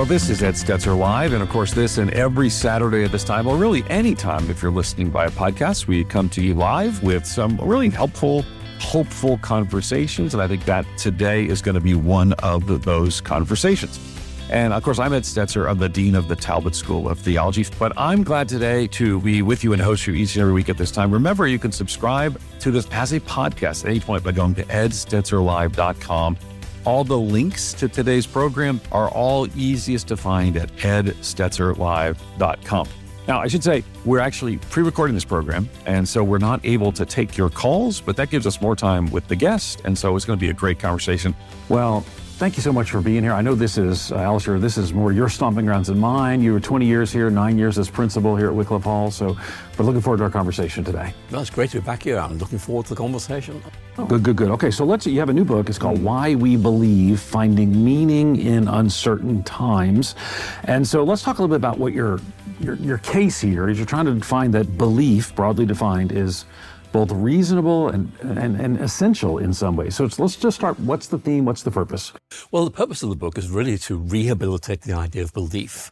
Well, this is Ed Stetzer Live, and of course, this and every Saturday at this time, or really any time if you're listening by a podcast, we come to you live with some really helpful, hopeful conversations, and I think that today is going to be one of those conversations. And of course, I'm Ed Stetzer. I'm the Dean of the Talbot School of Theology, but I'm glad today to be with you and host you each and every week at this time. Remember, you can subscribe to this as a podcast at any point by going to edstetzerlive.com. All the links to today's program are all easiest to find at edstetzerlive.com. Now, I should say, we're actually pre-recording this program, and so we're not able to take your calls, but that gives us more time with the guest, and so it's going to be a great conversation. Well, thank you so much for being here. I know this is, Alistair, this is more your stomping grounds than mine. You were 20 years here, 9 years as principal here at Wycliffe Hall, so we're looking forward to our conversation today. Well, it's great to be back here. I'm looking forward to the conversation. Oh. Good. Okay, so you have a new book. It's called Why We Believe, Finding Meaning in Uncertain Times. And so let's talk a little bit about what your case here is. You're trying to define that belief, broadly defined, is both reasonable and essential in some ways. So let's just start. What's the theme? What's the purpose? Well, the purpose of the book is really to rehabilitate the idea of belief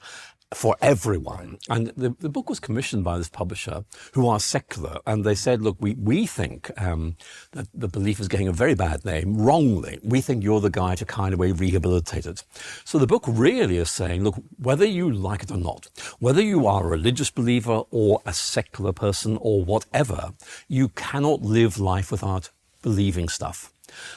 for everyone. And the book was commissioned by this publisher who are secular, and they said, look, we think that the belief is getting a very bad name, wrongly. We think you're the guy to kind of way rehabilitate it. So the book really is saying, look, whether you like it or not, whether you are a religious believer or a secular person or whatever, you cannot live life without believing stuff.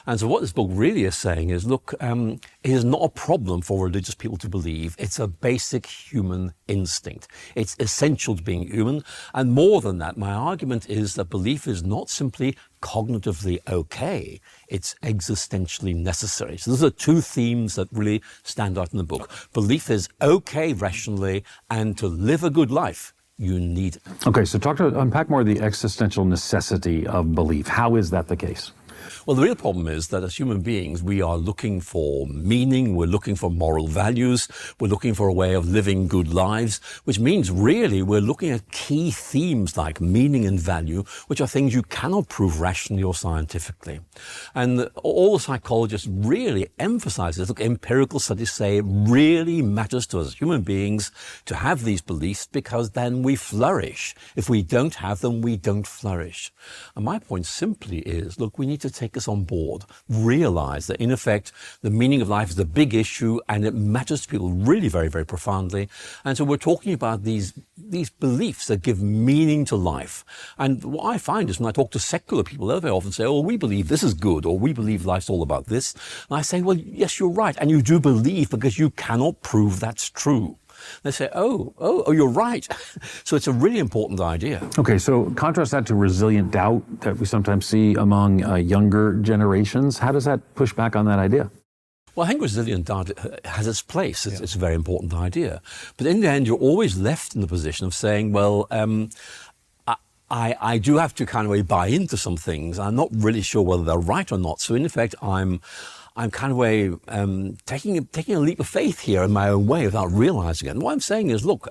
And so what this book really is saying is, look, it is not a problem for religious people to believe. It's a basic human instinct. It's essential to being human. And more than that, my argument is that belief is not simply cognitively okay. It's existentially necessary. So those are two themes that really stand out in the book. Belief is okay rationally, and to live a good life, you need it. Okay, so unpack more of the existential necessity of belief. How is that the case? Well, the real problem is that as human beings, we are looking for meaning, we're looking for moral values, we're looking for a way of living good lives, which means really we're looking at key themes like meaning and value, which are things you cannot prove rationally or scientifically. And all the psychologists really emphasize this. Look, empirical studies say it really matters to us as human beings to have these beliefs because then we flourish. If we don't have them, we don't flourish. And my point simply is, look, we need to take us on board, realize that in effect the meaning of life is a big issue and it matters to people really very, very profoundly. And so we're talking about these beliefs that give meaning to life. And what I find is when I talk to secular people, they'll very often say, oh, we believe this is good, or we believe life's all about this. And I say, well, yes, you're right. And you do believe because you cannot prove that's true. They say, oh, you're right. So it's a really important idea. Okay, so contrast that to resilient doubt that we sometimes see among younger generations. How does that push back on that idea? Well, I think resilient doubt has its place. It's a very important idea. But in the end, you're always left in the position of saying, well, I do have to kind of buy into some things. I'm not really sure whether they're right or not. So in effect, I'm kind of taking a leap of faith here in my own way without realizing it. And what I'm saying is, look,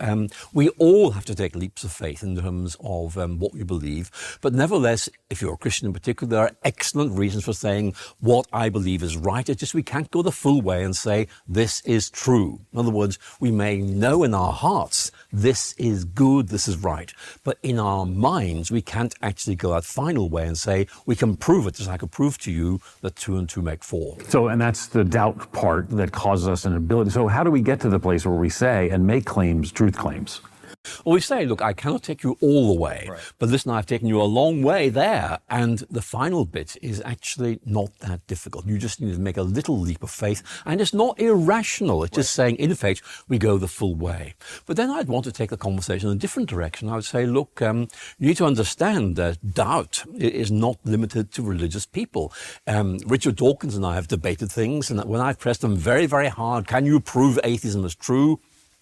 we all have to take leaps of faith in terms of what we believe. But nevertheless, if you're a Christian in particular, there are excellent reasons for saying what I believe is right. It's just we can't go the full way and say this is true. In other words, we may know in our hearts this is good, this is right. But in our minds, we can't actually go that final way and say we can prove it, just like I could prove to you that 2 and 2 make 4. So, and that's the doubt part that causes us an ability. So how do we get to the place where we say and make claims, truth claims? Well, we say, look, I cannot take you all the way, but listen, I've taken you a long way there. And the final bit is actually not that difficult. You just need to make a little leap of faith, and it's not irrational. It's just saying, in effect, we go the full way. But then I'd want to take the conversation in a different direction. I would say, look, you need to understand that doubt is not limited to religious people. Richard Dawkins and I have debated things, and when I've pressed them very, very hard, can you prove atheism is true?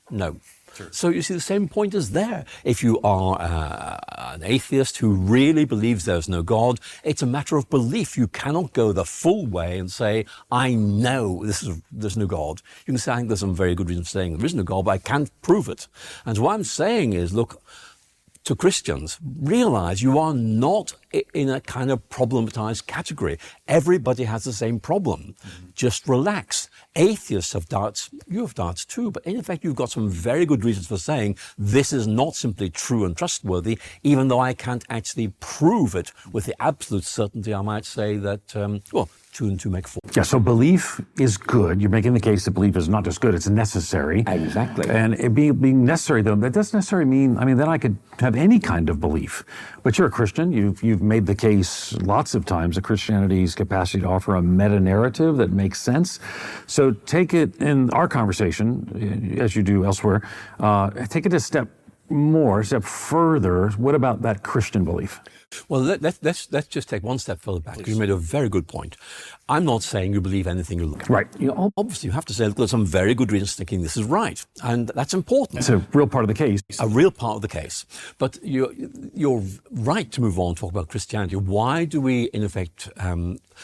No. Sure. So you see, the same point is there. If you are an atheist who really believes there's no God, it's a matter of belief. You cannot go the full way and say, I know there's no God. You can say, I think there's some very good reason for saying there is no God, but I can't prove it. And so what I'm saying is, look, to Christians, realize you are not in a kind of problematized category. Everybody has the same problem. Just relax. Atheists have doubts. You have doubts too. But in effect, you've got some very good reasons for saying this is not simply true and trustworthy, even though I can't actually prove it with the absolute certainty. I might say that, 2 and 2 make 4. Yeah, so belief is good. You're making the case that belief is not just good, it's necessary. Exactly. And it being necessary, though, that doesn't necessarily mean, then I could have any kind of belief. But you're a Christian. You've made the case lots of times that Christianity's capacity to offer a meta-narrative that makes sense. So take it in our conversation, as you do elsewhere, take it a step further. What about that Christian belief? Well, let's just take one step further back, because you made a very good point. I'm not saying you believe anything you look at. Right. Obviously, you have to say, look, there's some very good reasons thinking this is right. And that's important. It's a real part of the case. A real part of the case. But you're right to move on and talk about Christianity. Why do we, in effect,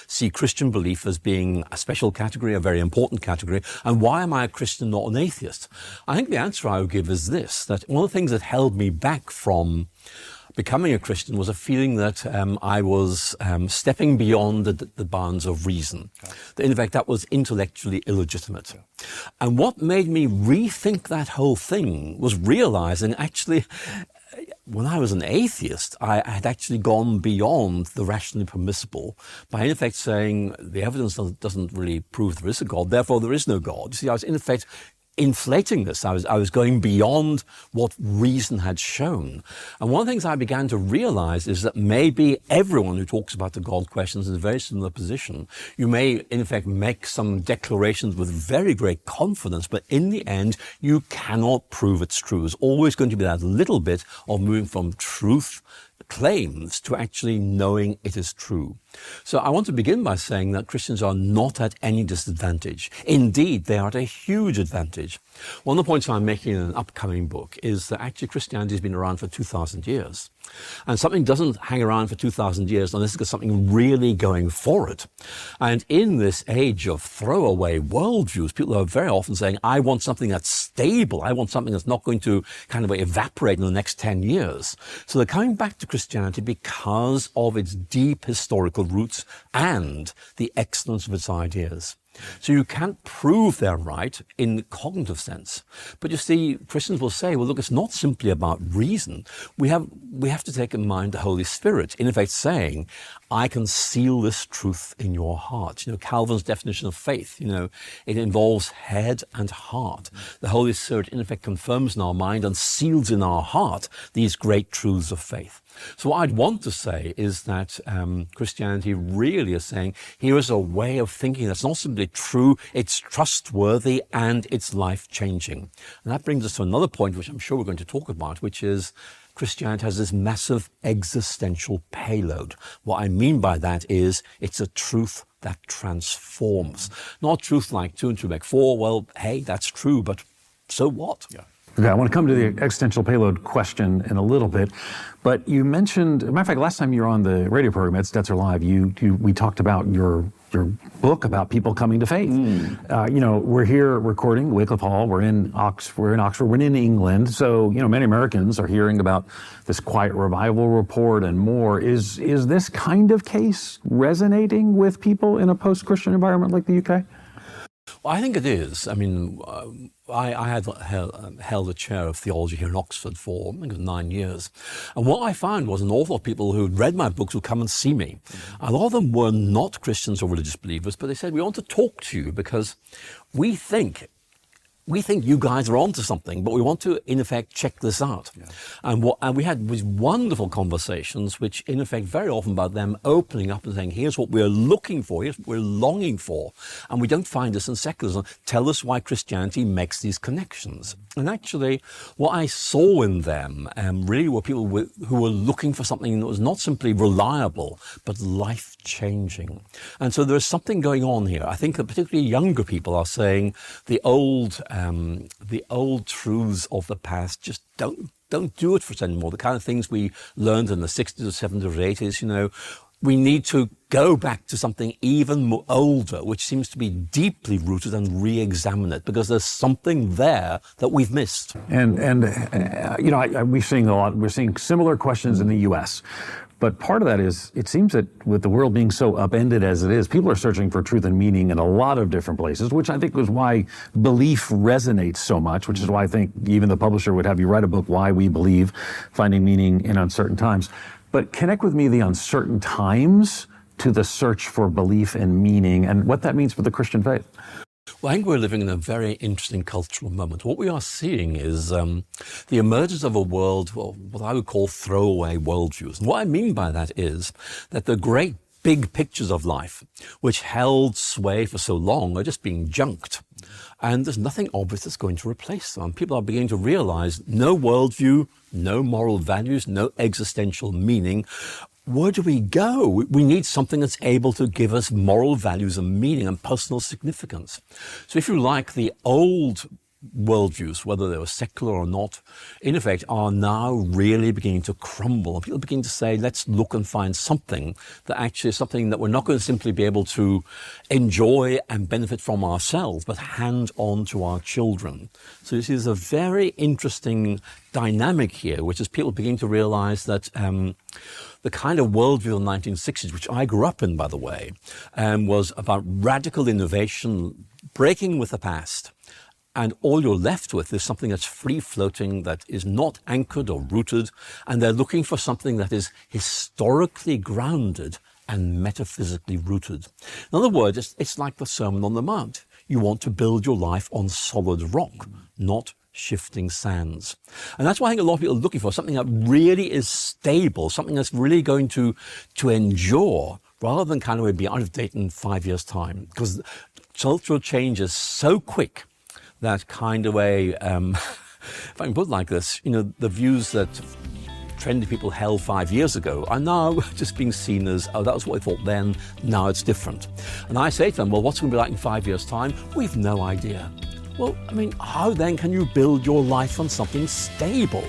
see Christian belief as being a special category, a very important category? And why am I a Christian, not an atheist? I think the answer I would give is this, that one of the things that held me back from becoming a Christian was a feeling that I was stepping beyond the bounds of reason. That in fact, that was intellectually illegitimate. And what made me rethink that whole thing was realizing, actually, when I was an atheist, I had actually gone beyond the rationally permissible by, in effect, saying the evidence doesn't really prove there is a God, therefore there is no God. You see, I was, in effect, inflating this. I was going beyond what reason had shown. And one of the things I began to realize is that maybe everyone who talks about the God question is in a very similar position. You may, in effect, make some declarations with very great confidence, but in the end, you cannot prove it's true. There's always going to be that little bit of moving from truth claims to actually knowing it is true. So I want to begin by saying that Christians are not at any disadvantage. Indeed, they are at a huge advantage. One of the points I'm making in an upcoming book is that actually Christianity has been around for 2,000 years. And something doesn't hang around for 2,000 years unless it's got something really going for it. And in this age of throwaway worldviews, people are very often saying, I want something that's stable. I want something that's not going to kind of evaporate in the next 10 years. So they're coming back to Christianity because of its deep historical roots and the excellence of its ideas. So you can't prove they're right in the cognitive sense. But you see, Christians will say, well, look, it's not simply about reason. We have to take in mind the Holy Spirit, in effect saying, I can seal this truth in your heart. Calvin's definition of faith, it involves head and heart. The Holy Spirit, in effect, confirms in our mind and seals in our heart these great truths of faith. So what I'd want to say is that Christianity really is saying, here is a way of thinking that's not simply true, it's trustworthy, and it's life-changing. And that brings us to another point, which I'm sure we're going to talk about, which is Christianity has this massive existential payload. What I mean by that is it's a truth that transforms. Not truth like 2 and 2 make 4, well, hey, that's true, but so what? Yeah. Okay, I want to come to the existential payload question in a little bit, but you mentioned, as a matter of fact, last time you were on the radio program at Stetzer Live, we talked about your book about people coming to faith. We're here recording Wycliffe Hall. We're in Oxford. We're in England. So many Americans are hearing about this Quiet Revival report and more. Is this kind of case resonating with people in a post-Christian environment like the UK? Well, I think it is. I mean, I had held a chair of theology here in Oxford for, I think it was 9 years. And what I found was an awful lot of people who'd read my books would come and see me. A lot of them were not Christians or religious believers, but they said, we want to talk to you because we think you guys are onto something, but we want to, in effect, check this out. Yeah. And we had these wonderful conversations, which, in effect, very often about them opening up and saying, here's what we're looking for, here's what we're longing for, and we don't find this in secularism. Tell us why Christianity makes these connections. And actually, what I saw in them really were people who were looking for something that was not simply reliable, but life-changing. And so there's something going on here. I think that particularly younger people are saying the old truths of the past just don't do it for us anymore. The kind of things we learned in the 60s or 70s or 80s, we need to go back to something even more older, which seems to be deeply rooted, and re-examine it because there's something there that we've missed. We're seeing similar questions in the U.S. But part of that is, it seems that with the world being so upended as it is, people are searching for truth and meaning in a lot of different places, which I think was why belief resonates so much, which is why I think even the publisher would have you write a book, Why We Believe, Finding Meaning in Uncertain Times. But connect with me the uncertain times to the search for belief and meaning and what that means for the Christian faith. Well, I think we're living in a very interesting cultural moment. What we are seeing is the emergence of a world, well, what I would call throwaway worldviews. And what I mean by that is that the great big pictures of life, which held sway for so long, are just being junked. And there's nothing obvious that's going to replace them. People are beginning to realize no worldview, no moral values, no existential meaning. Where do we go? We need something that's able to give us moral values and meaning and personal significance. So if you like, the old worldviews, whether they were secular or not, in effect are now really beginning to crumble. And people begin to say, let's look and find something that actually is something that we're not going to simply be able to enjoy and benefit from ourselves, but hand on to our children. So this is a very interesting dynamic here, which is people beginning to realize that the kind of worldview of the 1960s, which I grew up in, by the way, was about radical innovation, breaking with the past. And all you're left with is something that's free-floating, that is not anchored or rooted, and they're looking for something that is historically grounded and metaphysically rooted. In other words, it's like the Sermon on the Mount. You want to build your life on solid rock, not shifting sands. And that's why I think a lot of people are looking for something that really is stable, something that's really going to endure, rather than kind of be out of date in 5 years' time. Because cultural change is so quick that kind of if I can put it like this, the views that trendy people held 5 years ago are now just being seen as, oh, that was what I thought then, now it's different. And I say to them, well, what's it going to be like in 5 years' time? We've no idea. Well, I mean, how then can you build your life on something stable?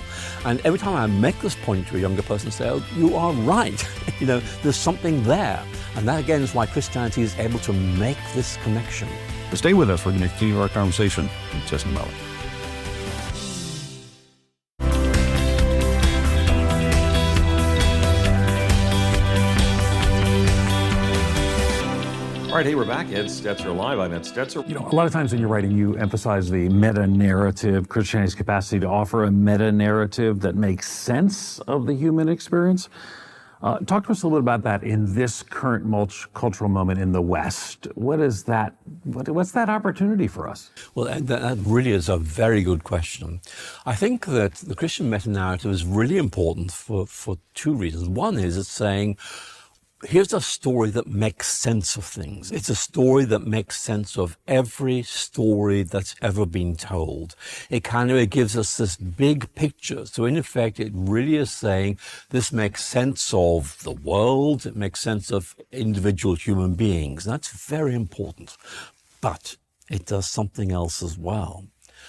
And every time I make this point to a younger person, I say, oh, you are right. There's something there. And that, again, is why Christianity is able to make this connection. Stay with us. We're going to continue our conversation in just a moment. All right, hey, we're back. Ed Stetzer Live. I'm Ed Stetzer. A lot of times in your writing, you emphasize the meta-narrative, Christianity's capacity to offer a meta-narrative that makes sense of the human experience. Talk to us a little bit about that in this current cultural moment in the West. What is that? What's that opportunity for us? Well, that really is a very good question. I think that the Christian meta-narrative is really important for two reasons. One is it's saying, here's a story that makes sense of things. It's a story that makes sense of every story that's ever been told. It kind of gives us this big picture. So in effect, it really is saying this makes sense of the world. It makes sense of individual human beings. That's very important. But it does something else as well.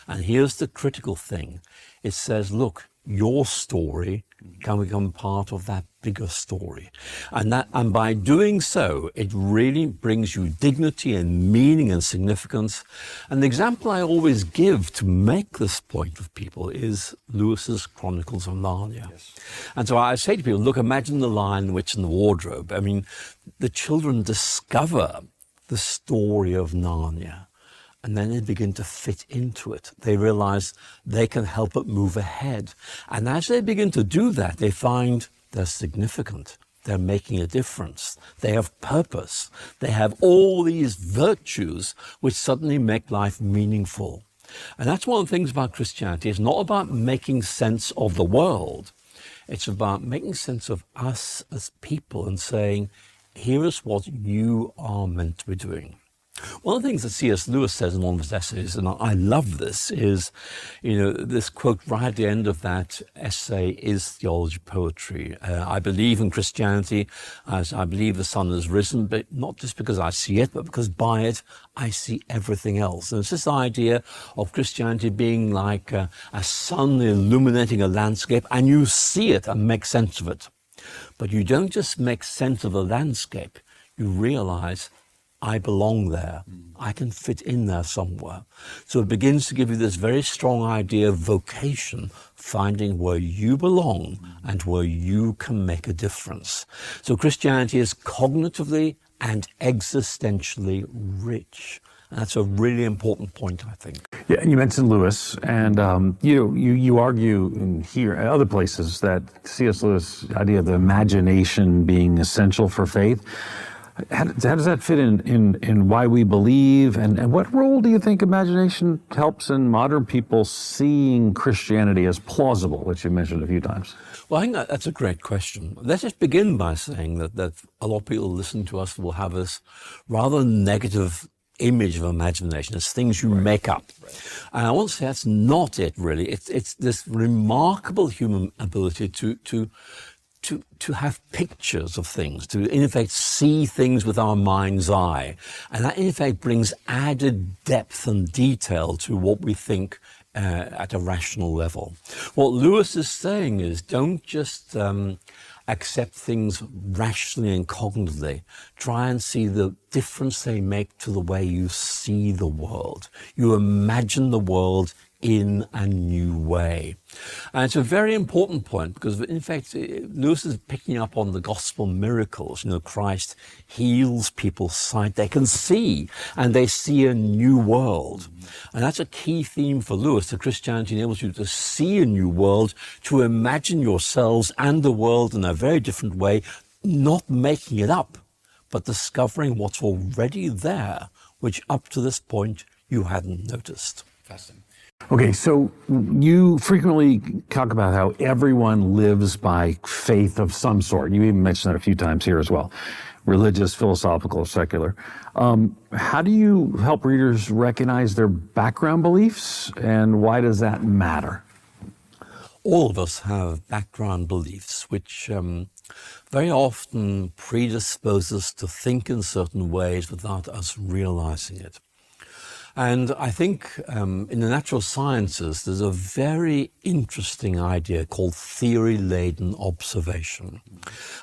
And here's the critical thing. It says, look, your story can become part of that bigger story. And by doing so, it really brings you dignity and meaning and significance. And the example I always give to make this point with people is Lewis's Chronicles of Narnia. Yes. And so I say to people, look, imagine The Lion, the Witch and the Wardrobe. I mean, the children discover the story of Narnia. And then they begin to fit into it. They realize they can help it move ahead. And as they begin to do that, they find they're significant. They're making a difference. They have purpose. They have all these virtues which suddenly make life meaningful. And that's one of the things about Christianity. It's not about making sense of the world. It's about making sense of us as people and saying, here is what you are meant to be doing. One of the things that C.S. Lewis says in one of his essays, and I love this, is, this quote right at the end of that essay, is theology poetry. I believe in Christianity as I believe the sun has risen, but not just because I see it, but because by it I see everything else. And it's this idea of Christianity being like a sun illuminating a landscape, and you see it and make sense of it. But you don't just make sense of the landscape, you realize I belong there. I can fit in there somewhere. So it begins to give you this very strong idea of vocation, finding where you belong and where you can make a difference. So Christianity is cognitively and existentially rich. And that's a really important point, I think. Yeah, and you mentioned Lewis, and you argue in here and other places that C.S. Lewis' idea of the imagination being essential for faith. How does that fit in why we believe, and what role do you think imagination helps in modern people seeing Christianity as plausible, which you mentioned a few times? Well, I think that's a great question. Let's just begin by saying that a lot of people listening to us will have this rather negative image of imagination as things you make up. Right. And I want to say that's not it, really. It's this remarkable human ability to have pictures of things, to in effect see things with our mind's eye. And that in effect brings added depth and detail to what we think at a rational level. What Lewis is saying is don't just accept things rationally and cognitively. Try and see the difference they make to the way you see the world. You imagine the world in a new way. And it's a very important point because, in fact, Lewis is picking up on the gospel miracles. You know, Christ heals people's sight. They can see, and they see a new world. And that's a key theme for Lewis, that Christianity enables you to see a new world, to imagine yourselves and the world in a very different way, not making it up, but discovering what's already there, which up to this point you hadn't noticed. Fascinating. Okay, so you frequently talk about how everyone lives by faith of some sort. You even mentioned that a few times here as well. Religious, philosophical, secular. How do you help readers recognize their background beliefs, and why does that matter? All of us have background beliefs which very often predispose us to think in certain ways without us realizing it. And I think in the natural sciences, there's a very interesting idea called theory-laden observation.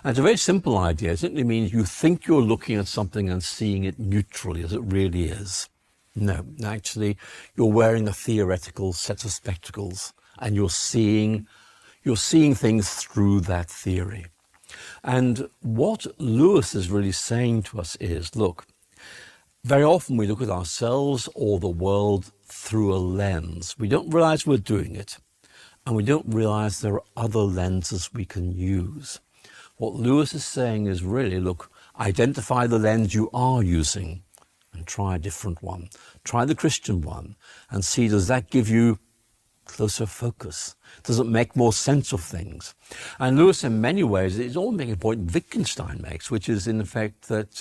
And it's a very simple idea. It simply means you think you're looking at something and seeing it neutrally as it really is. No, actually, you're wearing a theoretical set of spectacles and you're seeing things through that theory. And what Lewis is really saying to us is, look, very often we look at ourselves or the world through a lens. We don't realize we're doing it, and we don't realize there are other lenses we can use. What Lewis is saying is really, look, identify the lens you are using and try a different one. Try the Christian one and see, does that give you closer focus? Does it make more sense of things? And Lewis, in many ways, is all making a point Wittgenstein makes, which is in effect that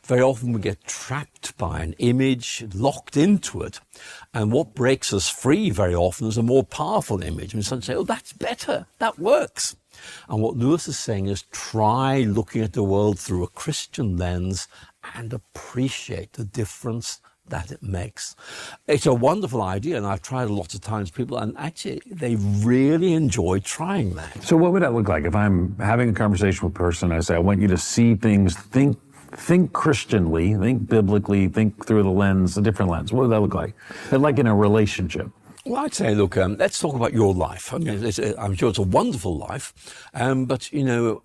very often we get trapped by an image, locked into it, and what breaks us free very often is a more powerful image. And some say, oh, that's better, that works. And what Lewis is saying is try looking at the world through a Christian lens and appreciate the difference that it makes. It's a wonderful idea, and I've tried lots of times people, and actually they really enjoy trying that. So what would that look like if I'm having a conversation with a person, I say, I want you to see things, think Christianly, think biblically, think through the lens, a different lens. What would that look like? Like in a relationship? Well, I'd say, look, let's talk about your life. I mean, I'm sure it's a wonderful life, but, you know,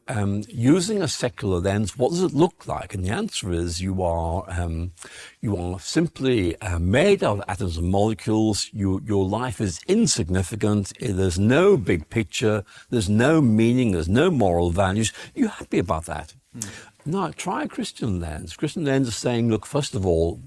using a secular lens, what does it look like? And the answer is you are simply made of atoms and molecules. Your life is insignificant. There's no big picture. There's no meaning. There's no moral values. You're happy about that. Now, try a Christian lens. Christian lens is saying, look, first of all,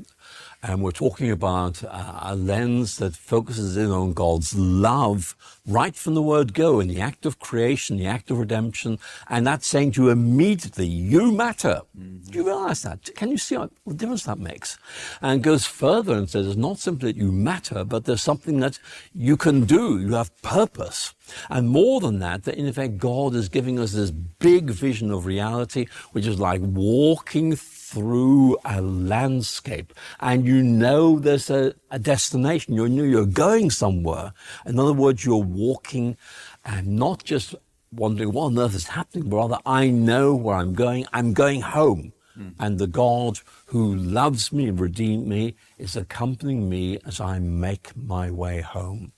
and we're talking about a lens that focuses in on God's love right from the word go, in the act of creation, the act of redemption. And that's saying to you immediately, you matter. Do you realize that? Can you see what difference that makes? And goes further and says, it's not simply that you matter, but there's something that you can do. You have purpose. And more than that, that in effect, God is giving us this big vision of reality, which is like walking through a landscape, and you know there's a destination. You know you're going somewhere. In other words, you're walking and not just wondering what on earth is happening, but rather I know where I'm going. I'm going home. And the God who loves me and redeemed me is accompanying me as I make my way home.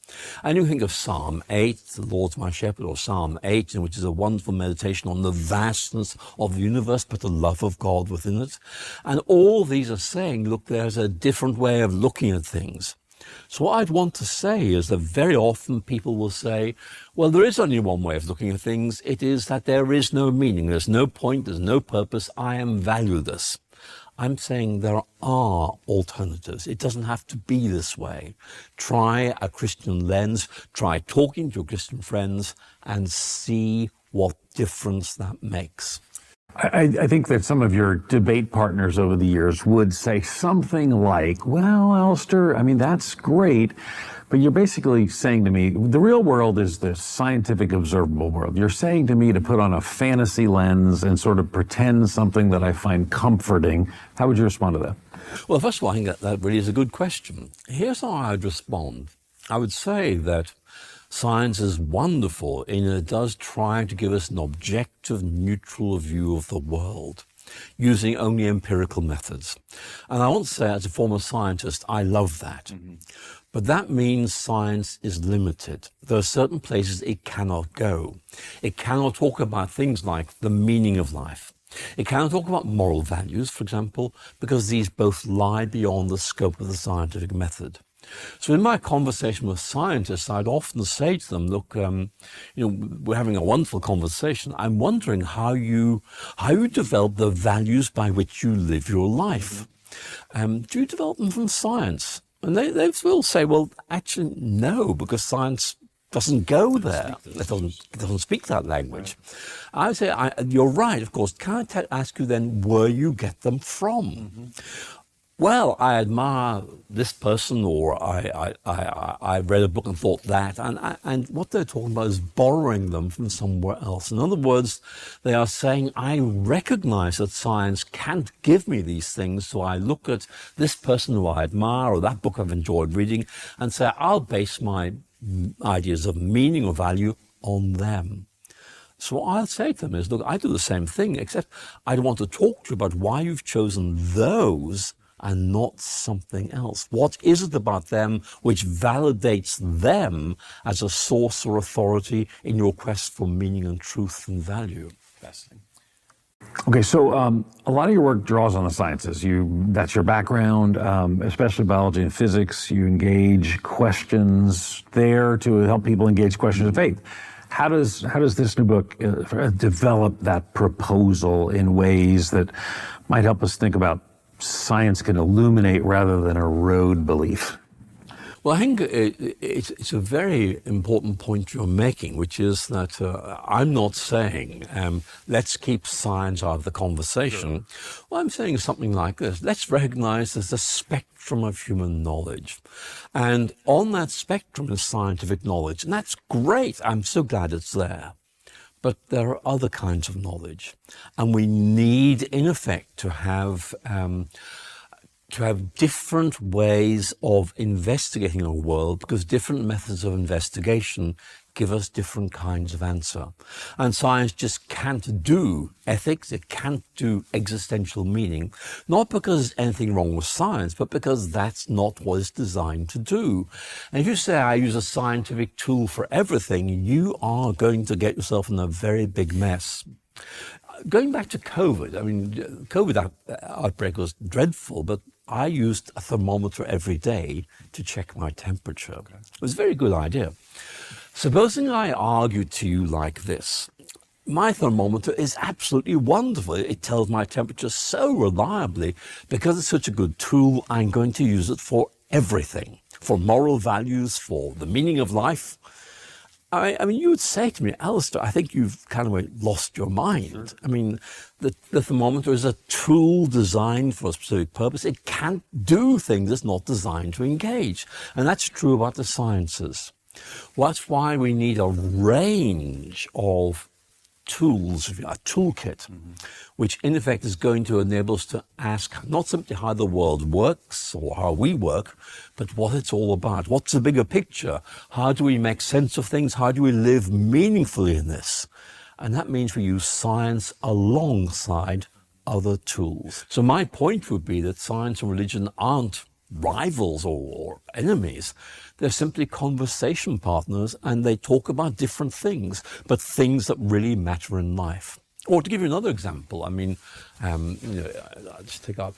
And you think of Psalm 8, the Lord's my shepherd, or Psalm 8, which is a wonderful meditation on the vastness of the universe, but the love of God within it. And all these are saying, look, there's a different way of looking at things. So what I'd want to say is that very often people will say, well, there is only one way of looking at things. It is that there is no meaning, there's no point, there's no purpose, I am valueless. I'm saying there are alternatives. It doesn't have to be this way. Try a Christian lens, try talking to your Christian friends, and see what difference that makes. I think that some of your debate partners over the years would say something like, well, Alistair, I mean, that's great, but you're basically saying to me, the real world is the scientific observable world. You're saying to me to put on a fantasy lens and sort of pretend something that I find comforting. How would you respond to that? Well, first of all, I think that really is a good question. Here's how I'd respond. I would say that science is wonderful in that it does try to give us an objective, neutral view of the world using only empirical methods. And I want to say, as a former scientist, I love that. But that means science is limited. There are certain places it cannot go. It cannot talk about things like the meaning of life. It cannot talk about moral values, for example, because these both lie beyond the scope of the scientific method. So in my conversation with scientists, I'd often say to them, look, we're having a wonderful conversation. I'm wondering how you develop the values by which you live your life. Do you develop them from science? And they will say, well, actually, no, because science doesn't go there. It doesn't speak that language. I would say, you're right, of course. Can I ask you then where you get them from? Well, I admire this person, or I read a book and thought that, and what they're talking about is borrowing them from somewhere else. In other words, they are saying, I recognize that science can't give me these things, so I look at this person who I admire or that book I've enjoyed reading and say, I'll base my ideas of meaning or value on them. So what I'll say to them is, look, I do the same thing, except I'd want to talk to you about why you've chosen those and not something else. What is it about them which validates them as a source or authority in your quest for meaning and truth and value? Fascinating. Okay, so a lot of your work draws on the sciences. That's your background, especially biology and physics. You engage questions there to help people engage questions of faith. How does this new book develop that proposal in ways that might help us think about science can illuminate rather than erode belief? Well, I think it's a very important point you're making, which is that I'm not saying let's keep science out of the conversation. Sure. Well, I'm saying something like this. Let's recognize there's a spectrum of human knowledge. And on that spectrum is scientific knowledge. And that's great. I'm so glad it's there. But there are other kinds of knowledge. And we need, in effect, to have different ways of investigating a world, because different methods of investigation give us different kinds of answer. And science just can't do ethics, it can't do existential meaning, not because there's anything wrong with science, but because that's not what it's designed to do. And if you say, I use a scientific tool for everything, you are going to get yourself in a very big mess. Going back to COVID, I mean, COVID outbreak was dreadful, but I used a thermometer every day to check my temperature. Okay. It was a very good idea. Supposing I argued to you like this, my thermometer is absolutely wonderful. It tells my temperature so reliably. Because it's such a good tool, I'm going to use it for everything, for moral values, for the meaning of life. I mean, you would say to me, Alistair, I think you've kind of lost your mind. Sure. I mean, the thermometer is a tool designed for a specific purpose. It can't do things it's not designed to engage. And that's true about the sciences. Well, that's why we need a range of tools, a toolkit, which in effect is going to enable us to ask not simply how the world works or how we work, but what it's all about. What's the bigger picture? How do we make sense of things? How do we live meaningfully in this? And that means we use science alongside other tools. So my point would be that science and religion aren't rivals or enemies. They're simply conversation partners, and they talk about different things, but things that really matter in life. Or to give you another example, I mean, I'll just take out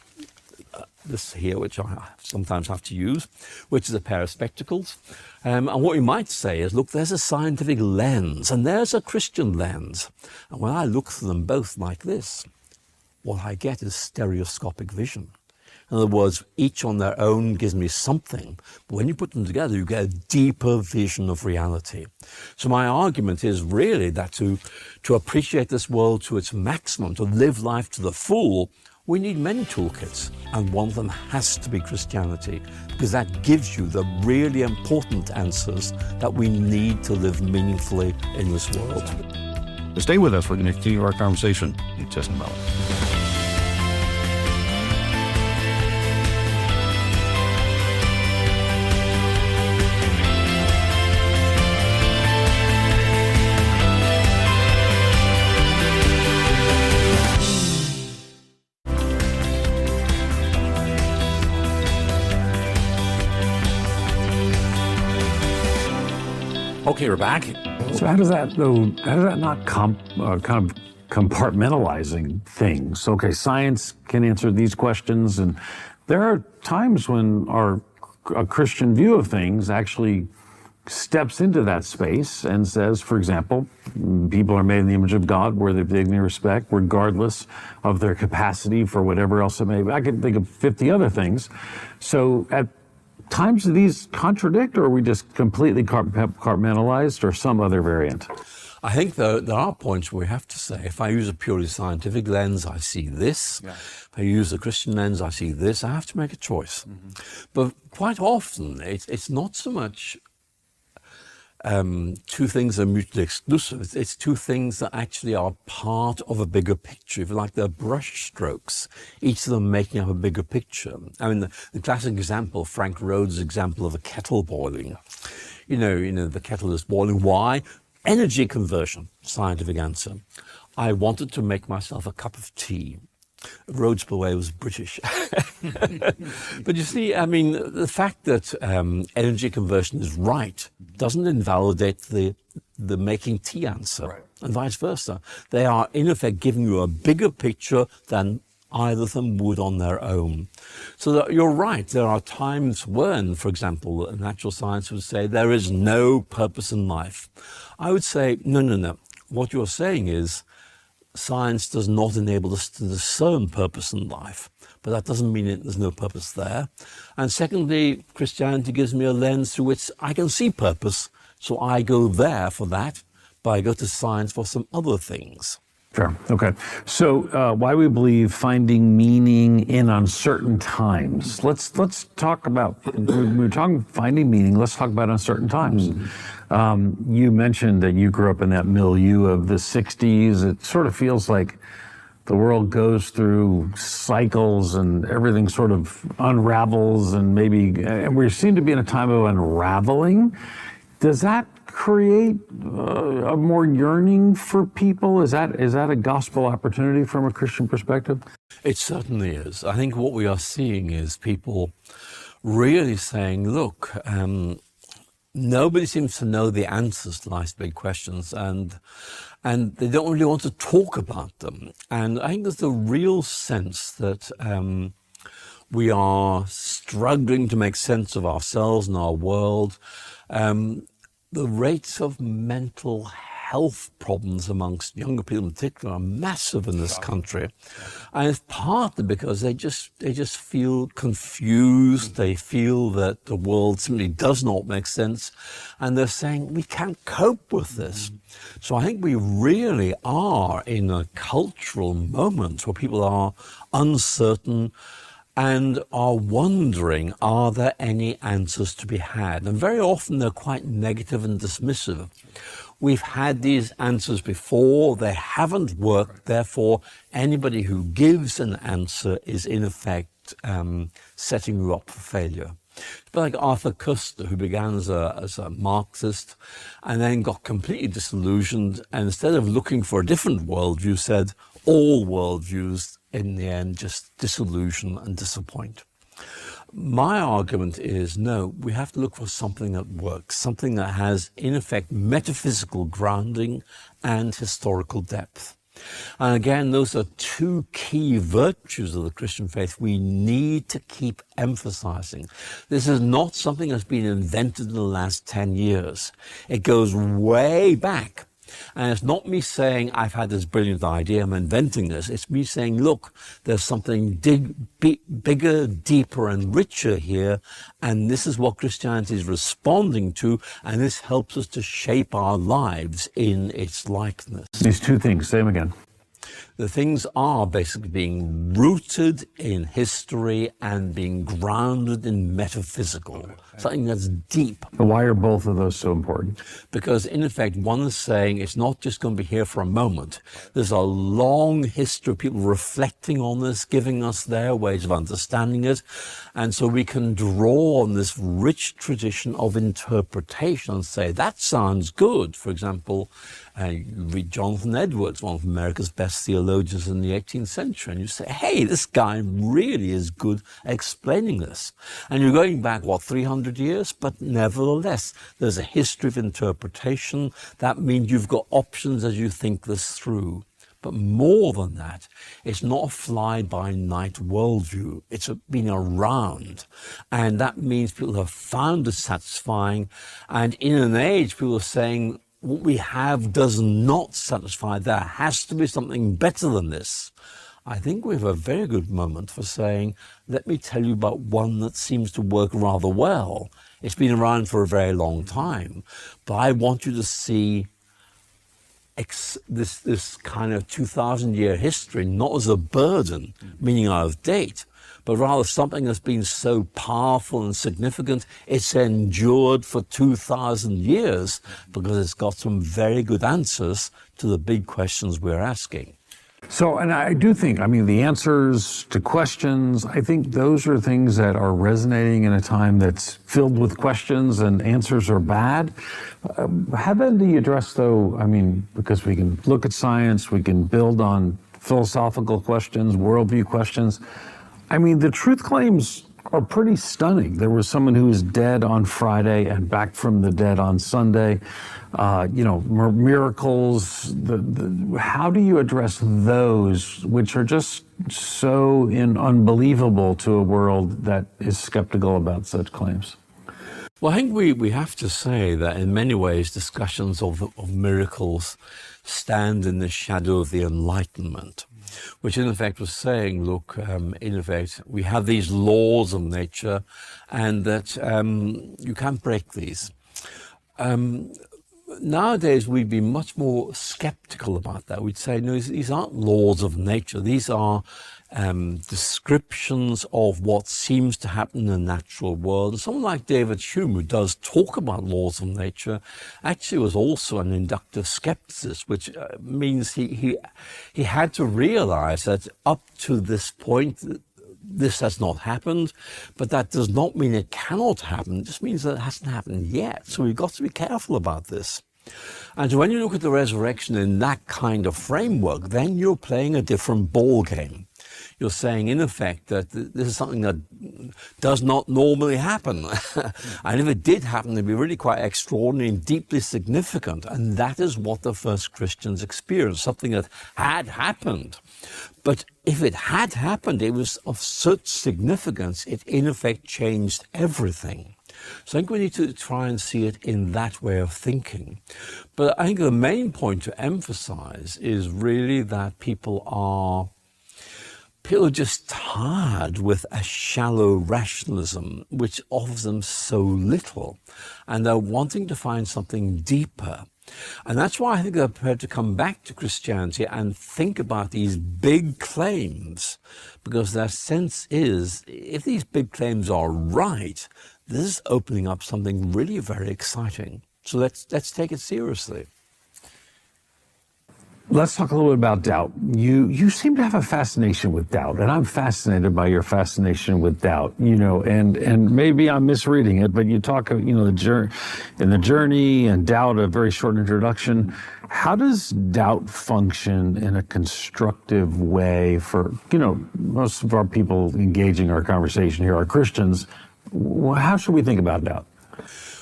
this here, which I sometimes have to use, which is a pair of spectacles. And what you might say is, look, there's a scientific lens and there's a Christian lens. And when I look through them both like this, what I get is stereoscopic vision. In other words, each on their own gives me something, but when you put them together, you get a deeper vision of reality. So my argument is really that to appreciate this world to its maximum, to live life to the full, we need many toolkits, and one of them has to be Christianity, because that gives you the really important answers that we need to live meaningfully in this world. Stay with us. We're going to continue our conversation in just a moment. Okay, we're back. So how does that not kind of compartmentalizing things? Okay, science can answer these questions, and there are times when a Christian view of things actually steps into that space and says, for example, people are made in the image of God, worthy of dignity and respect, regardless of their capacity for whatever else it may be. I can think of 50 other things. So at times do these contradict, or are we just completely compartmentalized, or some other variant? I think there are points where we have to say, if I use a purely scientific lens, I see this. Yeah. If I use a Christian lens, I see this. I have to make a choice. Mm-hmm. But quite often, it's not so much two things are mutually exclusive. It's two things that actually are part of a bigger picture. If you like, they're brush strokes, each of them making up a bigger picture. I mean, the classic example, Frank Rhodes' example of a kettle boiling. You know, the kettle is boiling. Why? Energy conversion, scientific answer. I wanted to make myself a cup of tea. Rhodes, by the way, was British. But you see, I mean, the fact that energy conversion is right doesn't invalidate the making tea answer, right, and vice versa. They are, in effect, giving you a bigger picture than either of them would on their own. So that you're right, there are times when, for example, natural science would say there is no purpose in life. I would say, no. What you're saying is, science does not enable us to discern purpose in life, but that doesn't mean there's no purpose there. And secondly, Christianity gives me a lens through which I can see purpose, so I go there for that, but I go to science for some other things. Sure. Okay. So why we believe finding meaning in uncertain times. Let's talk about, we're talking finding meaning, let's talk about uncertain times. You mentioned that you grew up in that milieu of the 60s. It sort of feels like the world goes through cycles and everything sort of unravels, and we seem to be in a time of unraveling. Does that create a more yearning for people? Is that a gospel opportunity from a Christian perspective? It certainly is. I think what we are seeing is people really saying, look, nobody seems to know the answers to life's big questions, and they don't really want to talk about them. And I think there's a real sense that we are struggling to make sense of ourselves and our world. The rates of mental health problems amongst younger people in particular are massive in this country. And it's partly because they just feel confused. They feel that the world simply does not make sense. And they're saying, we can't cope with this. So I think we really are in a cultural moment where people are uncertain and are wondering, are there any answers to be had? And very often they're quite negative and dismissive. We've had these answers before, they haven't worked, therefore anybody who gives an answer is in effect setting you up for failure. It's like Arthur Koestler, who began as a Marxist and then got completely disillusioned, and instead of looking for a different worldview, said all worldviews in the end just disillusion and disappoint. My argument is, no, we have to look for something that works, something that has, in effect, metaphysical grounding and historical depth. And again, those are two key virtues of the Christian faith we need to keep emphasizing. This is not something that's been invented in the last 10 years. It goes way back. And it's not me saying, I've had this brilliant idea, I'm inventing this. It's me saying, look, there's something bigger, deeper, and richer here. And this is what Christianity is responding to. And this helps us to shape our lives in its likeness. These two things, say them again. The things are basically being rooted in history and being grounded in metaphysical, something that's deep. Why are both of those so important? Because in effect, one is saying it's not just going to be here for a moment. There's a long history of people reflecting on this, giving us their ways of understanding it. And so we can draw on this rich tradition of interpretation and say, that sounds good. For example, you read Jonathan Edwards, one of America's best theologians in the 18th century, and you say, hey, this guy really is good at explaining this. And you're going back, 300 years? But nevertheless, there's a history of interpretation. That means you've got options as you think this through. But more than that, it's not a fly-by-night worldview. It's been around. And that means people have found it satisfying. And in an age, people are saying, what we have does not satisfy. There has to be something better than this. I think we have a very good moment for saying, let me tell you about one that seems to work rather well. It's been around for a very long time, but I want you to see this kind of 2,000-year history not as a burden, meaning out of date, but rather something that's been so powerful and significant, it's endured for 2,000 years because it's got some very good answers to the big questions we're asking. So, and I do think, the answers to questions, I think those are things that are resonating in a time that's filled with questions and answers are bad. How then do you address, though, because we can look at science, we can build on philosophical questions, worldview questions. The truth claims are pretty stunning. There was someone who was dead on Friday and back from the dead on Sunday. Miracles. How do you address those, which are just so unbelievable to a world that is skeptical about such claims? Well, I think we have to say that in many ways discussions of miracles stand in the shadow of the Enlightenment, which in effect was saying, look, in effect, we have these laws of nature and that you can't break these. Nowadays, we'd be much more skeptical about that. We'd say, no, these aren't laws of nature. These are descriptions of what seems to happen in the natural world. And someone like David Hume, who does talk about laws of nature, actually was also an inductive skepticist, which means he had to realize that up to this point, this has not happened, but that does not mean it cannot happen. It just means that it hasn't happened yet. So we've got to be careful about this. And so when you look at the resurrection in that kind of framework, then you're playing a different ball game. You're saying, in effect, that this is something that does not normally happen. And if it did happen, it'd be really quite extraordinary and deeply significant. And that is what the first Christians experienced, something that had happened. But if it had happened, it was of such significance, it in effect changed everything. So I think we need to try and see it in that way of thinking. But I think the main point to emphasize is really that people are just tired with a shallow rationalism which offers them so little, and they're wanting to find something deeper. And that's why I think they're prepared to come back to Christianity and think about these big claims, because their sense is, if these big claims are right, this is opening up something really very exciting. So let's take it seriously. Let's talk a little bit about doubt. You seem to have a fascination with doubt, and I'm fascinated by your fascination with doubt. And maybe I'm misreading it, but you talk, the journey and doubt, a very short introduction. How does doubt function in a constructive way for, most of our people engaging our conversation here are Christians? How should we think about doubt?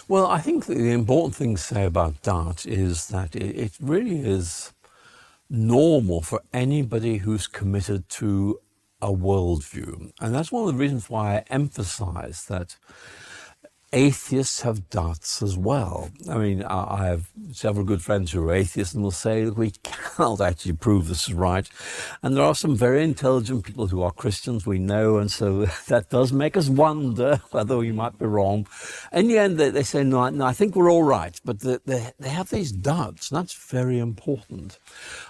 Well, I think the important thing to say about doubt is that it really is normal for anybody who's committed to a worldview. And that's one of the reasons why I emphasize that atheists have doubts as well. I mean, I have several good friends who are atheists and will say that we cannot actually prove this is right. And there are some very intelligent people who are Christians, we know, and so that does make us wonder whether we might be wrong. In the end, they say, no, I think we're all right. But they have these doubts, and that's very important.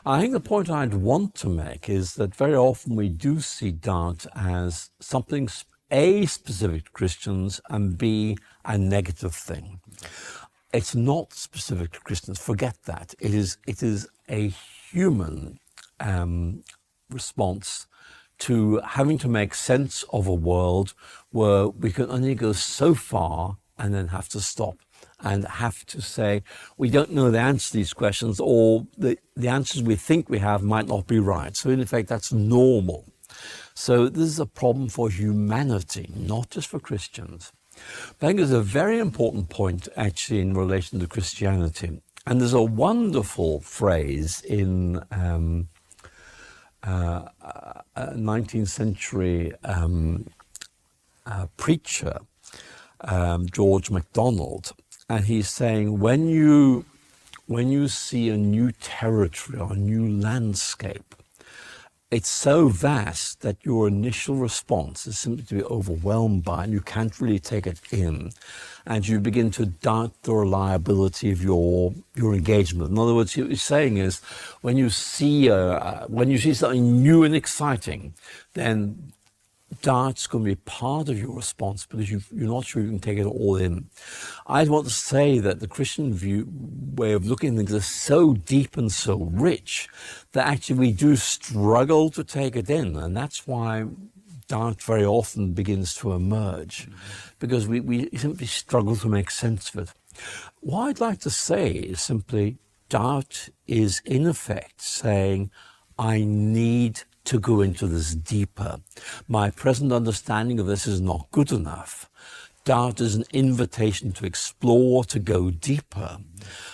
I think the point I'd want to make is that very often we do see doubt as something A, specific to Christians, and B, a negative thing. It's not specific to Christians. Forget that. It is a human response to having to make sense of a world where we can only go so far and then have to stop and have to say, we don't know the answer to these questions, or the answers we think we have might not be right. So in effect, that's normal. So this is a problem for humanity, not just for Christians. But I think there's a very important point actually in relation to Christianity. And there's a wonderful phrase in 19th century preacher, George MacDonald. And he's saying, when you see a new territory or a new landscape, it's so vast that your initial response is simply to be overwhelmed by it, and you can't really take it in. And you begin to doubt the reliability of your engagement. In other words, what he's saying is, when you see something new and exciting, then doubt's going to be part of your response because you're not sure you can take it all in. I want to say that the Christian way of looking at things is so deep and so rich that actually we do struggle to take it in. And that's why doubt very often begins to emerge, because we simply struggle to make sense of it. What I'd like to say is simply, doubt is in effect saying, I need to go into this deeper. My present understanding of this is not good enough. Doubt is an invitation to explore, to go deeper.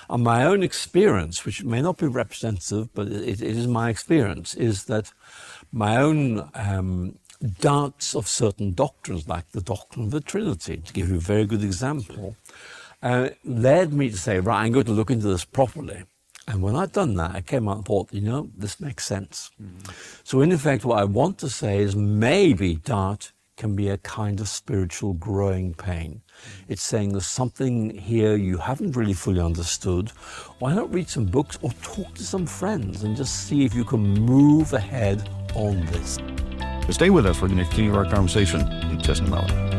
And my own experience, which may not be representative, but it is my experience, is that my own doubts of certain doctrines, like the doctrine of the Trinity, to give you a very good example, led me to say, right, I'm going to look into this properly. And when I'd done that, I came out and thought, this makes sense. So in effect, what I want to say is maybe doubt can be a kind of spiritual growing pain. It's saying there's something here you haven't really fully understood. Why not read some books or talk to some friends and just see if you can move ahead on this? Stay with us. We're going to continue our conversation in just a moment.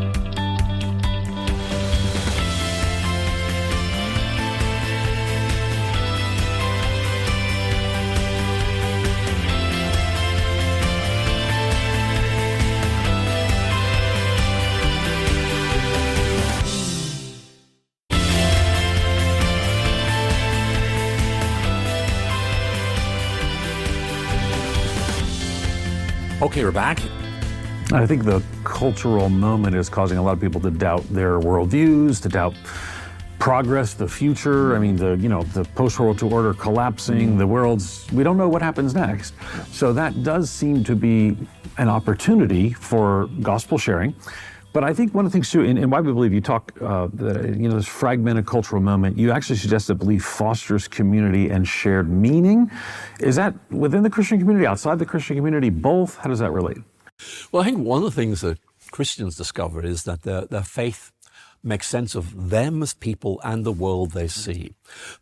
Okay, we're back. I think the cultural moment is causing a lot of people to doubt their worldviews, to doubt progress, the future. I mean, the post-World II order collapsing, we don't know what happens next. So that does seem to be an opportunity for gospel sharing. But I think one of the things too, and why we believe you talk, this fragmented cultural moment, you actually suggest that belief fosters community and shared meaning. Is that within the Christian community, outside the Christian community, both? How does that relate? Well, I think one of the things that Christians discover is that their faith makes sense of them as people and the world they see.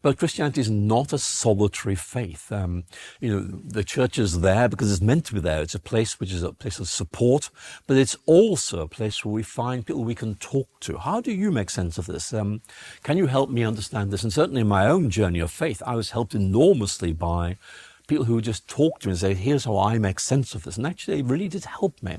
But Christianity is not a solitary faith. The church is there because it's meant to be there. It's a place which is a place of support, but it's also a place where we find people we can talk to. How do you make sense of this? Can you help me understand this? And certainly in my own journey of faith, I was helped enormously by people who just talk to me and say, here's how I make sense of this. And actually, it really did help me.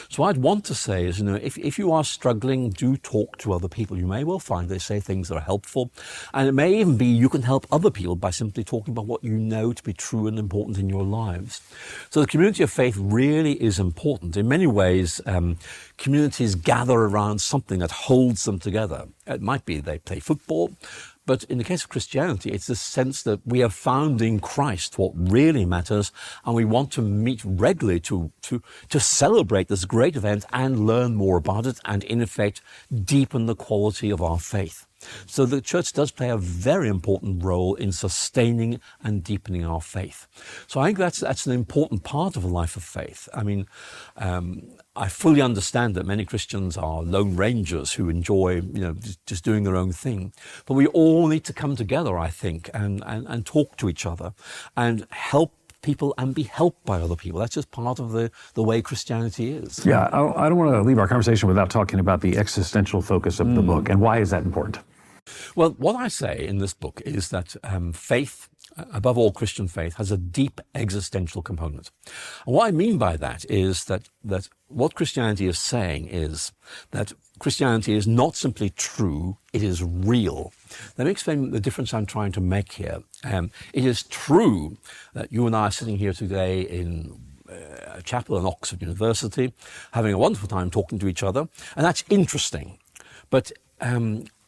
So I'd want to say is, if you are struggling, do talk to other people. You may well find they say things that are helpful. And it may even be you can help other people by simply talking about what you know to be true and important in your lives. So the community of faith really is important. In many ways, communities gather around something that holds them together. It might be they play football, but in the case of Christianity, it's the sense that we have found in Christ what really matters, and we want to meet regularly to celebrate this great event and learn more about it, and in effect, deepen the quality of our faith. So the church does play a very important role in sustaining and deepening our faith. So I think that's an important part of a life of faith. I mean, I fully understand that many Christians are lone rangers who enjoy, just doing their own thing. But we all need to come together, I think, and talk to each other and help people and be helped by other people. That's just part of the way Christianity is. Yeah, I don't want to leave our conversation without talking about the existential focus of the book. And why is that important? Well, what I say in this book is that faith, above all Christian faith, has a deep existential component. And what I mean by that is that what Christianity is saying is that Christianity is not simply true, it is real. Let me explain the difference I'm trying to make here. It is true that you and I are sitting here today in a chapel in Oxford University, having a wonderful time talking to each other, and that's interesting. But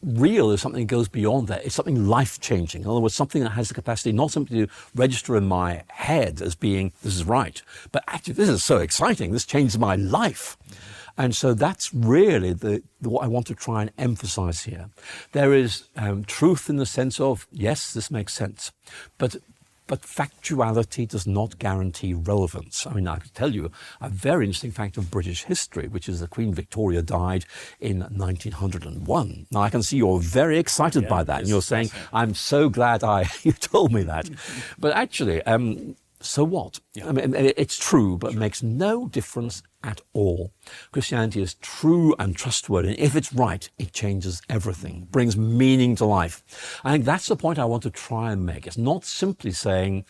real is something that goes beyond that. It's something life-changing. In other words, something that has the capacity not simply to register in my head as being, this is right, but actually, this is so exciting. This changed my life. And so that's really what I want to try and emphasize here. There is truth in the sense of, yes, this makes sense, but factuality does not guarantee relevance. I mean, I could tell you a very interesting fact of British history, which is that Queen Victoria died in 1901. Now, I can see you're very excited by that, and you're saying, I'm so glad you told me that. But actually, so what? Yeah. I mean, it's true, but it makes no difference at all. Christianity is true and trustworthy, and if it's right, it changes everything, brings meaning to life. I think that's the point I want to try and make. It's not simply saying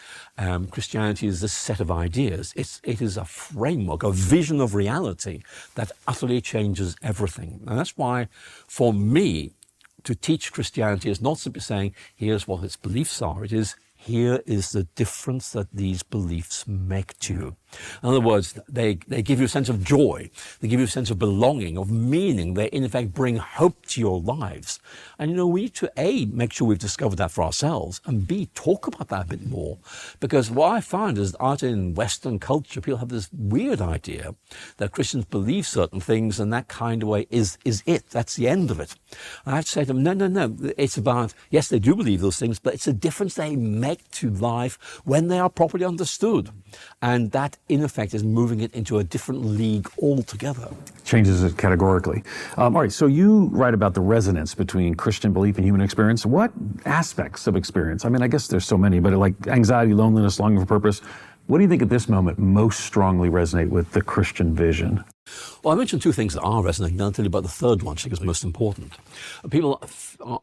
Christianity is this set of ideas. It is a framework, a vision of reality that utterly changes everything. And that's why, for me, to teach Christianity is not simply saying, here's what its beliefs are. It is, here is the difference that these beliefs make to you. In other words, they give you a sense of joy. They give you a sense of belonging, of meaning. They, in effect, bring hope to your lives. And, we need to, A, make sure we've discovered that for ourselves, and B, talk about that a bit more. Because what I find is that out in Western culture, people have this weird idea that Christians believe certain things, and that kind of way is it. That's the end of it. And I have to say to them, no. It's about, yes, they do believe those things, but it's a difference they make to life when they are properly understood. And that, in effect, is moving it into a different league altogether. Changes it categorically. All right, so you write about the resonance between Christian belief and human experience. What aspects of experience? I mean, I guess there's so many, but like anxiety, loneliness, longing for purpose. What do you think at this moment most strongly resonate with the Christian vision? Well, I mentioned two things that are resonating. I'll tell you about the third one, which I think is most important. People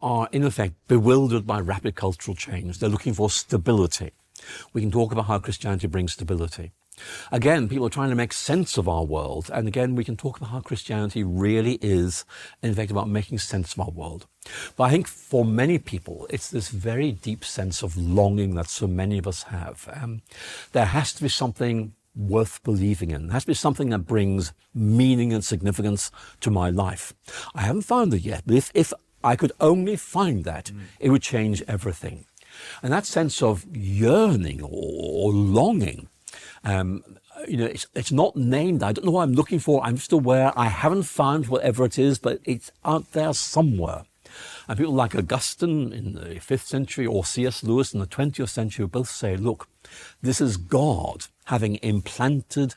are, in effect, bewildered by rapid cultural change. They're looking for stability. We can talk about how Christianity brings stability. Again, people are trying to make sense of our world. And again, we can talk about how Christianity really is, in fact, about making sense of our world. But I think for many people, it's this very deep sense of longing that so many of us have. There has to be something worth believing in. There has to be something that brings meaning and significance to my life. I haven't found it yet, but if I could only find that, it would change everything. And that sense of yearning or longing, it's not named. I don't know what I'm looking for. I'm just aware I haven't found whatever it is, but it's out there somewhere. And people like Augustine in the 5th century or C.S. Lewis in the 20th century both say, look, this is God having implanted,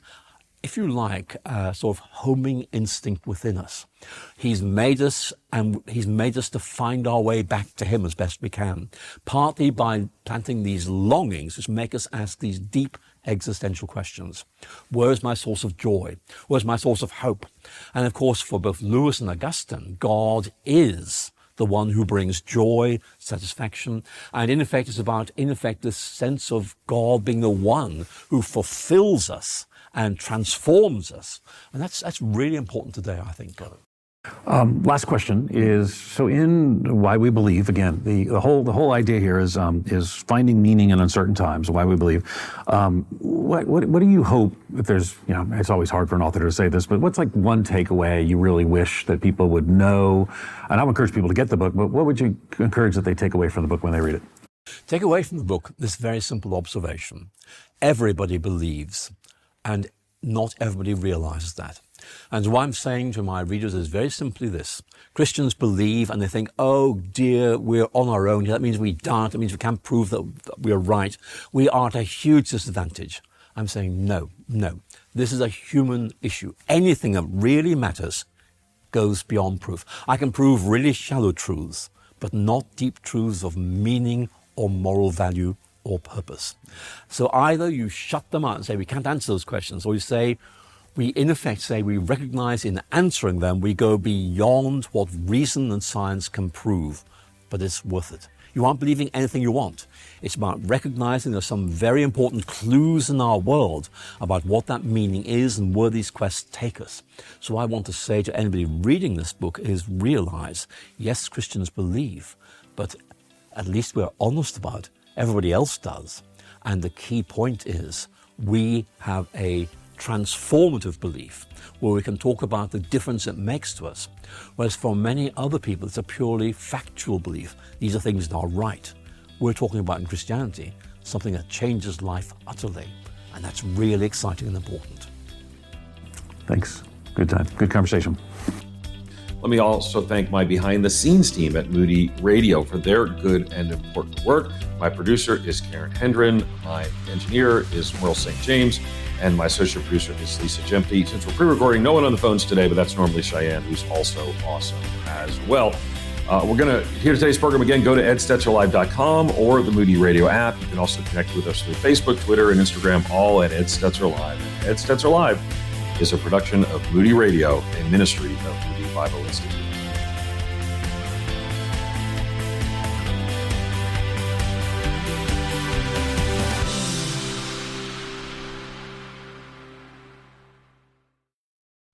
if you like, a sort of homing instinct within us. He's made us, and he's made us to find our way back to him as best we can, partly by planting these longings which make us ask these deep existential questions. Where is my source of joy? Where's my source of hope? And of course, for both Lewis and Augustine, God is the one who brings joy, satisfaction. And in effect, it's about, this sense of God being the one who fulfills us and transforms us. And that's really important today, I think. Last question is, so in Why We Believe, again, the whole idea here is finding meaning in uncertain times, why we believe. What do you hope, if there's, it's always hard for an author to say this, but what's like one takeaway you really wish that people would know? And I'll encourage people to get the book, but what would you encourage that they take away from the book when they read it? Take away from the book this very simple observation. Everybody believes, and not everybody realizes that. And what I'm saying to my readers is very simply this. Christians believe and they think, oh dear, we're on our own. That means we don't. That means we can't prove that we're right. We are at a huge disadvantage. I'm saying no. This is a human issue. Anything that really matters goes beyond proof. I can prove really shallow truths, but not deep truths of meaning or moral value or purpose. So either you shut them out and say we can't answer those questions, or you say, we in effect say we recognize in answering them we go beyond what reason and science can prove, but it's worth it. You aren't believing anything you want. It's about recognizing there's some very important clues in our world about what that meaning is and where these quests take us. So I want to say to anybody reading this book is realize, yes, Christians believe, but at least we're honest about it. Everybody else does. And the key point is we have a transformative belief where we can talk about the difference it makes to us. Whereas for many other people, it's a purely factual belief. These are things that are right. We're talking about in Christianity something that changes life utterly. And that's really exciting and important. Thanks. Good time. Good conversation. Let me also thank my behind-the-scenes team at Moody Radio for their good and important work. My producer is Karen Hendren. My engineer is Merle St. James. And my associate producer is Lisa Jemke. Since we're pre-recording, no one on the phones today, but that's normally Cheyenne, who's also awesome as well. We're going to hear today's program again. Go to edstetzerlive.com or the Moody Radio app. You can also connect with us through Facebook, Twitter, and Instagram, all at Ed Stetzer Live. Ed Stetzer Live is a production of Moody Radio, a ministry of Moody Bible Institute.